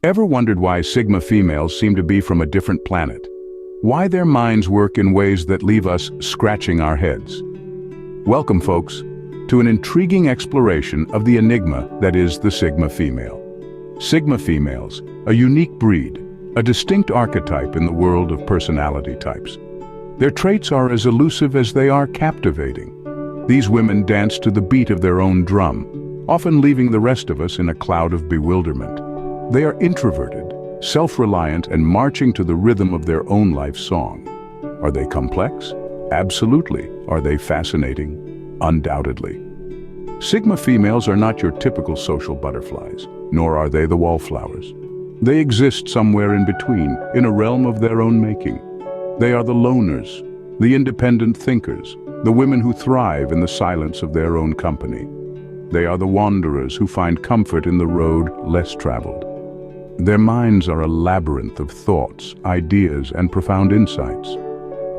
Ever wondered why Sigma females seem to be from a different planet? Why their minds work in ways that leave us scratching our heads? Welcome, folks, to an intriguing exploration of the enigma that is the Sigma female. Sigma females, a unique breed, a distinct archetype in the world of personality types. Their traits are as elusive as they are captivating. These women dance to the beat of their own drum, often leaving the rest of us in a cloud of bewilderment. They are introverted, self-reliant, and marching to the rhythm of their own life song. Are they complex? Absolutely. Are they fascinating? Undoubtedly. Sigma females are not your typical social butterflies, nor are they the wallflowers. They exist somewhere in between, in a realm of their own making. They are the loners, the independent thinkers, the women who thrive in the silence of their own company. They are the wanderers who find comfort in the road less traveled. Their minds are a labyrinth of thoughts, ideas, and profound insights.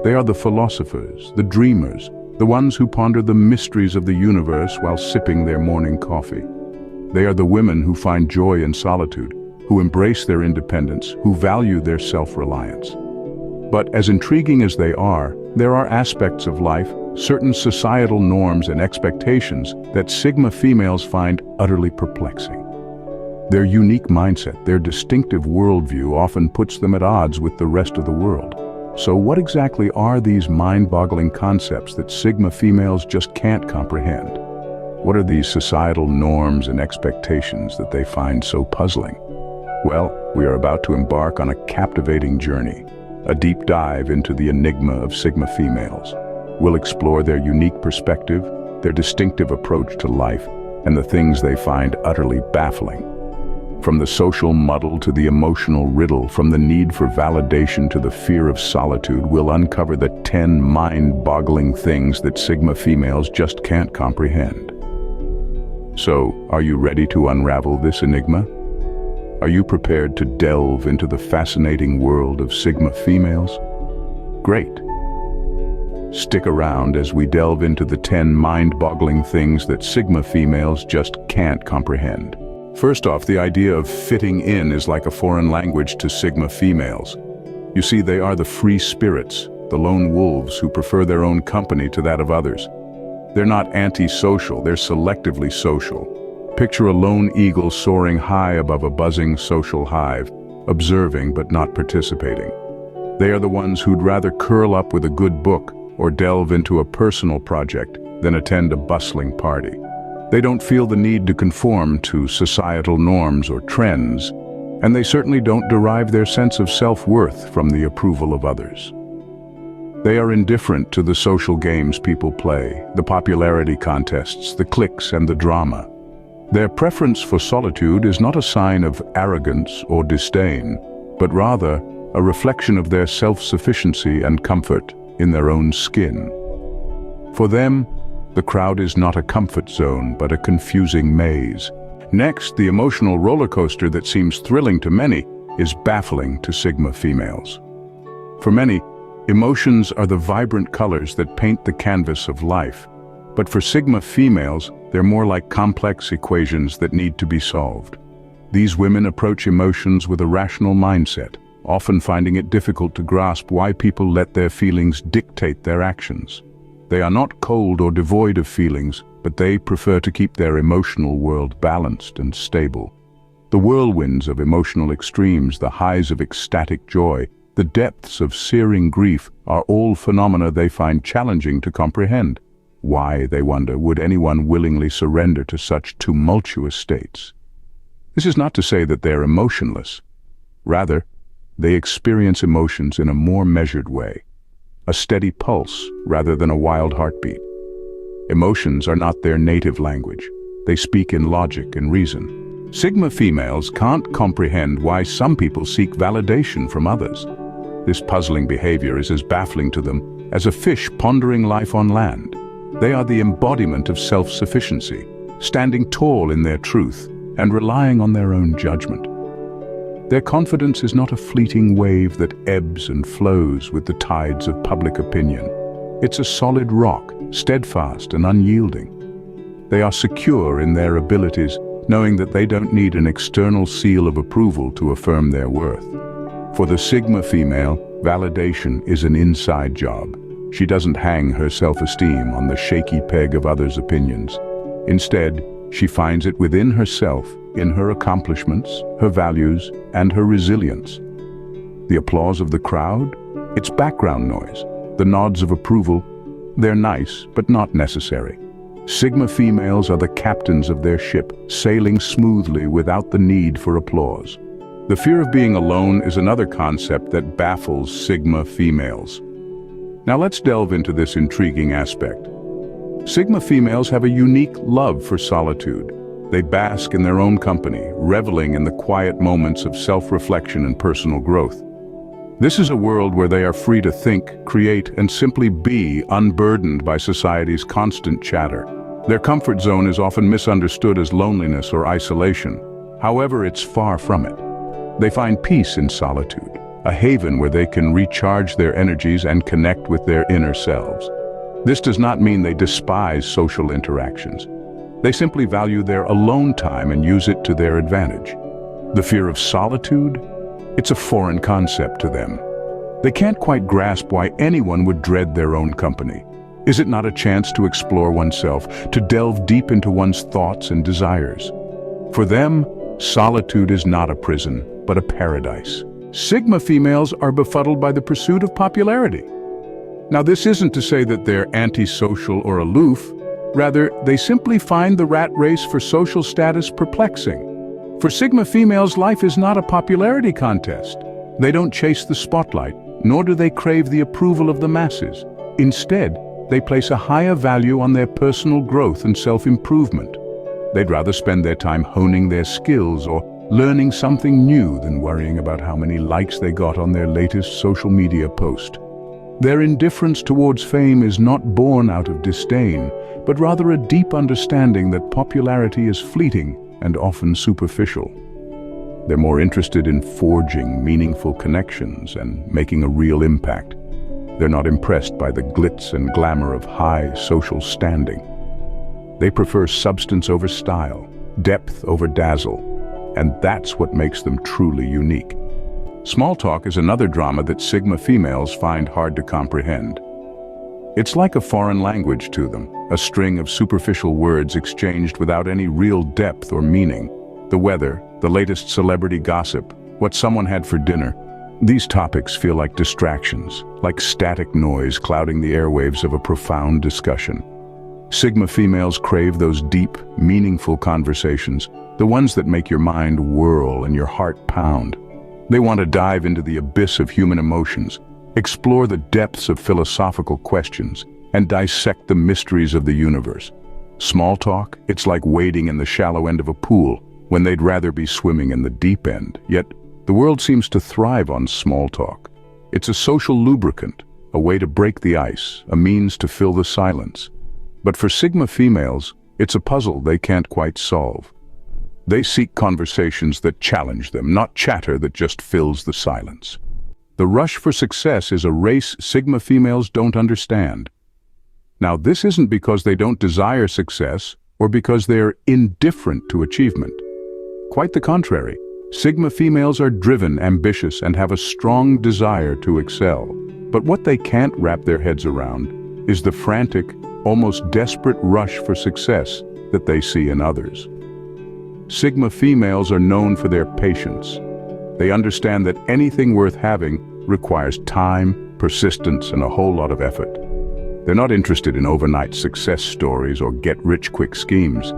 They are the philosophers, the dreamers, the ones who ponder the mysteries of the universe while sipping their morning coffee. They are the women who find joy in solitude, who embrace their independence, who value their self-reliance. But as intriguing as they are, there are aspects of life, certain societal norms and expectations that Sigma females find utterly perplexing. Their unique mindset, their distinctive worldview often puts them at odds with the rest of the world. So what exactly are these mind-boggling concepts that Sigma females just can't comprehend? What are these societal norms and expectations that they find so puzzling? Well, we are about to embark on a captivating journey, a deep dive into the enigma of Sigma females. We'll explore their unique perspective, their distinctive approach to life, and the things they find utterly baffling. From the social muddle to the emotional riddle, from the need for validation to the fear of solitude, we'll uncover the 10 mind-boggling things that Sigma females just can't comprehend. So, are you ready to unravel this enigma? Are you prepared to delve into the fascinating world of Sigma females? Great. Stick around as we delve into the 10 mind-boggling things that Sigma females just can't comprehend. First off, the idea of fitting in is like a foreign language to Sigma females. You see, they are the free spirits, the lone wolves who prefer their own company to that of others. They're not anti-social, they're selectively social. Picture a lone eagle soaring high above a buzzing social hive, observing but not participating. They are the ones who'd rather curl up with a good book or delve into a personal project than attend a bustling party. They don't feel the need to conform to societal norms or trends, and they certainly don't derive their sense of self-worth from the approval of others. They are indifferent to the social games people play, the popularity contests, the cliques, and the drama. Their preference for solitude is not a sign of arrogance or disdain, but rather a reflection of their self-sufficiency and comfort in their own skin. For them, the crowd is not a comfort zone, but a confusing maze. Next, the emotional roller coaster that seems thrilling to many is baffling to Sigma females. For many, emotions are the vibrant colors that paint the canvas of life. But for Sigma females, they're more like complex equations that need to be solved. These women approach emotions with a rational mindset, often finding it difficult to grasp why people let their feelings dictate their actions. They are not cold or devoid of feelings, but they prefer to keep their emotional world balanced and stable. The whirlwinds of emotional extremes, the highs of ecstatic joy, the depths of searing grief are all phenomena they find challenging to comprehend. Why, they wonder, would anyone willingly surrender to such tumultuous states? This is not to say that they're emotionless. Rather, they experience emotions in a more measured way. A steady pulse rather than a wild heartbeat. Emotions are not their native language. They speak in logic and reason. Sigma females can't comprehend why some people seek validation from others. This puzzling behavior is as baffling to them as a fish pondering life on land. They are the embodiment of self-sufficiency, standing tall in their truth and relying on their own judgment. Their confidence is not a fleeting wave that ebbs and flows with the tides of public opinion. It's a solid rock, steadfast and unyielding. They are secure in their abilities knowing that they don't need an external seal of approval to affirm their worth. For the Sigma female, validation is an inside job. She doesn't hang her self-esteem on the shaky peg of others' opinions. Instead, she finds it within herself, in her accomplishments, her values, and her resilience. The applause of the crowd? It's background noise. The nods of approval? They're nice, but not necessary. Sigma females are the captains of their ship, sailing smoothly without the need for applause. The fear of being alone is another concept that baffles Sigma females. Now let's delve into this intriguing aspect. Sigma females have a unique love for solitude. They bask in their own company, reveling in the quiet moments of self-reflection and personal growth. This is a world where they are free to think, create, and simply be, unburdened by society's constant chatter. Their comfort zone is often misunderstood as loneliness or isolation. However, it's far from it. They find peace in solitude, a haven where they can recharge their energies and connect with their inner selves. This does not mean they despise social interactions. They simply value their alone time and use it to their advantage. The fear of solitude? It's a foreign concept to them. They can't quite grasp why anyone would dread their own company. Is it not a chance to explore oneself, to delve deep into one's thoughts and desires? For them, solitude is not a prison, but a paradise. Sigma females are befuddled by the pursuit of popularity. Now, this isn't to say that they're antisocial or aloof. Rather, they simply find the rat race for social status perplexing. For Sigma females, life is not a popularity contest. They don't chase the spotlight, nor do they crave the approval of the masses. Instead, they place a higher value on their personal growth and self-improvement. They'd rather spend their time honing their skills or learning something new than worrying about how many likes they got on their latest social media post. Their indifference towards fame is not born out of disdain, but rather a deep understanding that popularity is fleeting and often superficial. They're more interested in forging meaningful connections and making a real impact. They're not impressed by the glitz and glamour of high social standing. They prefer substance over style, depth over dazzle, and that's what makes them truly unique. Small talk is another drama that Sigma females find hard to comprehend. It's like a foreign language to them, a string of superficial words exchanged without any real depth or meaning. The weather, the latest celebrity gossip, what someone had for dinner. These topics feel like distractions, like static noise clouding the airwaves of a profound discussion. Sigma females crave those deep, meaningful conversations, the ones that make your mind whirl and your heart pound. They want to dive into the abyss of human emotions, explore the depths of philosophical questions, and dissect the mysteries of the universe. Small talk, it's like wading in the shallow end of a pool, when they'd rather be swimming in the deep end. Yet, the world seems to thrive on small talk. It's a social lubricant, a way to break the ice, a means to fill the silence. But for Sigma females, it's a puzzle they can't quite solve. They seek conversations that challenge them, not chatter that just fills the silence. The rush for success is a race Sigma females don't understand. Now, this isn't because they don't desire success or because they're indifferent to achievement. Quite the contrary. Sigma females are driven, ambitious, and have a strong desire to excel. But what they can't wrap their heads around is the frantic, almost desperate rush for success that they see in others. Sigma females are known for their patience. They understand that anything worth having requires time, persistence, and a whole lot of effort. They're not interested in overnight success stories or get-rich-quick schemes.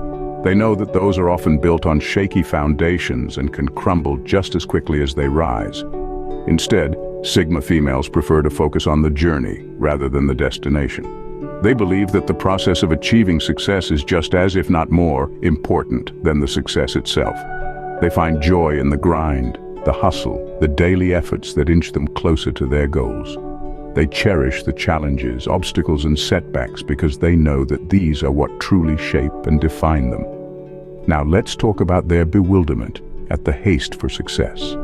They know that those are often built on shaky foundations and can crumble just as quickly as they rise. Instead, Sigma females prefer to focus on the journey rather than the destination. They believe that the process of achieving success is just as, if not more, important than the success itself. They find joy in the grind, the hustle, the daily efforts that inch them closer to their goals. They cherish the challenges, obstacles, and setbacks because they know that these are what truly shape and define them. Now let's talk about their bewilderment at the haste for success.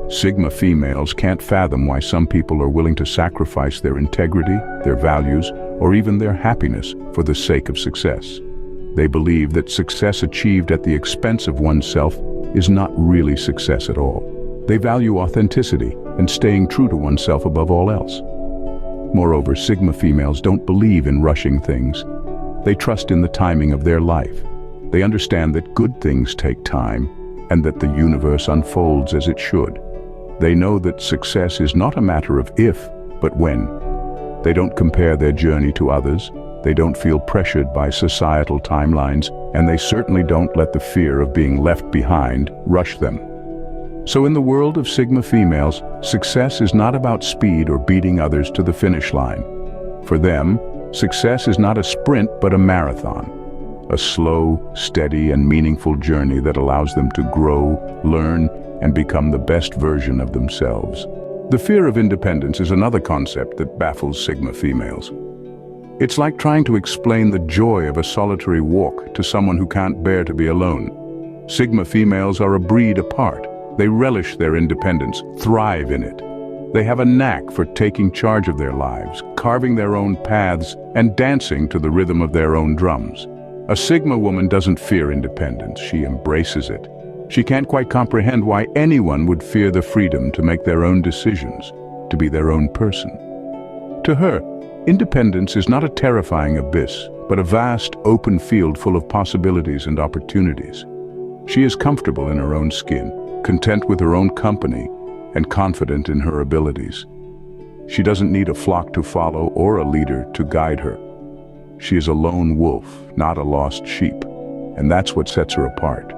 Sigma females can't fathom why some people are willing to sacrifice their integrity, their values, or even their happiness for the sake of success. They believe that success achieved at the expense of oneself is not really success at all. They value authenticity and staying true to oneself above all else. Moreover, Sigma females don't believe in rushing things. They trust in the timing of their life. They understand that good things take time and that the universe unfolds as it should. They know that success is not a matter of if, but when. They don't compare their journey to others. They don't feel pressured by societal timelines, and they certainly don't let the fear of being left behind rush them. So in the world of Sigma females, success is not about speed or beating others to the finish line. For them, success is not a sprint but a marathon. A slow, steady, and meaningful journey that allows them to grow, learn, and become the best version of themselves. The fear of independence is another concept that baffles Sigma females. It's like trying to explain the joy of a solitary walk to someone who can't bear to be alone. Sigma females are a breed apart. They relish their independence, thrive in it. They have a knack for taking charge of their lives, carving their own paths, and dancing to the rhythm of their own drums. A Sigma woman doesn't fear independence, she embraces it. She can't quite comprehend why anyone would fear the freedom to make their own decisions, to be their own person. To her, independence is not a terrifying abyss, but a vast, open field full of possibilities and opportunities. She is comfortable in her own skin, content with her own company, and confident in her abilities. She doesn't need a flock to follow or a leader to guide her. She is a lone wolf, not a lost sheep, and that's what sets her apart.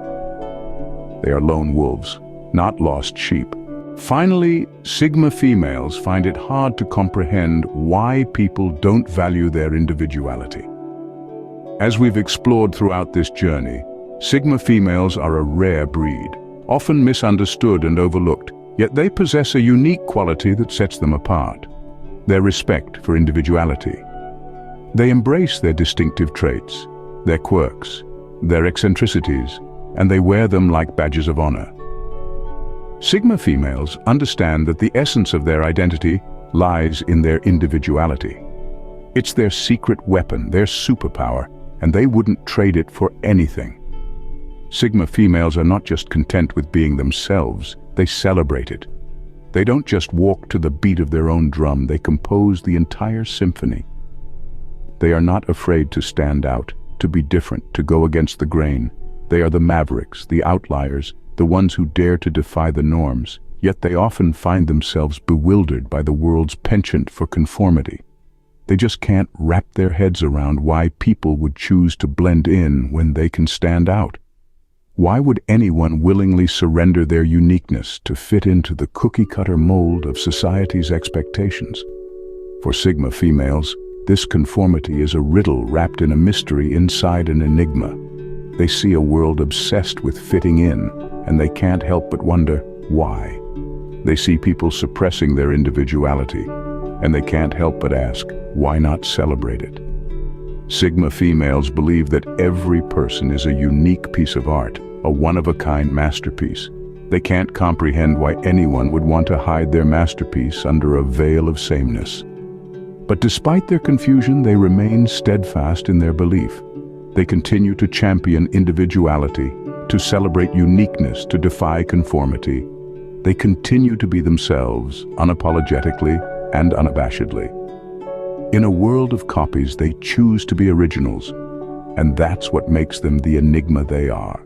They are lone wolves, not lost sheep. Finally, Sigma females find it hard to comprehend why people don't value their individuality. As we've explored throughout this journey, Sigma females are a rare breed, often misunderstood and overlooked, yet they possess a unique quality that sets them apart: their respect for individuality. They embrace their distinctive traits, their quirks, their eccentricities, and they wear them like badges of honor. Sigma females understand that the essence of their identity lies in their individuality. It's their secret weapon, their superpower, and they wouldn't trade it for anything. Sigma females are not just content with being themselves, they celebrate it. They don't just walk to the beat of their own drum, they compose the entire symphony. They are not afraid to stand out, to be different, to go against the grain. They are the mavericks, the outliers, the ones who dare to defy the norms, yet they often find themselves bewildered by the world's penchant for conformity. They just can't wrap their heads around why people would choose to blend in when they can stand out. Why would anyone willingly surrender their uniqueness to fit into the cookie-cutter mold of society's expectations? For Sigma females, this conformity is a riddle wrapped in a mystery inside an enigma. They see a world obsessed with fitting in, and they can't help but wonder why. They see people suppressing their individuality, and they can't help but ask, why not celebrate it? Sigma females believe that every person is a unique piece of art, a one-of-a-kind masterpiece. They can't comprehend why anyone would want to hide their masterpiece under a veil of sameness. But despite their confusion, they remain steadfast in their belief. They continue to champion individuality, to celebrate uniqueness, to defy conformity. They continue to be themselves, unapologetically and unabashedly. In a world of copies, they choose to be originals, and that's what makes them the enigma they are.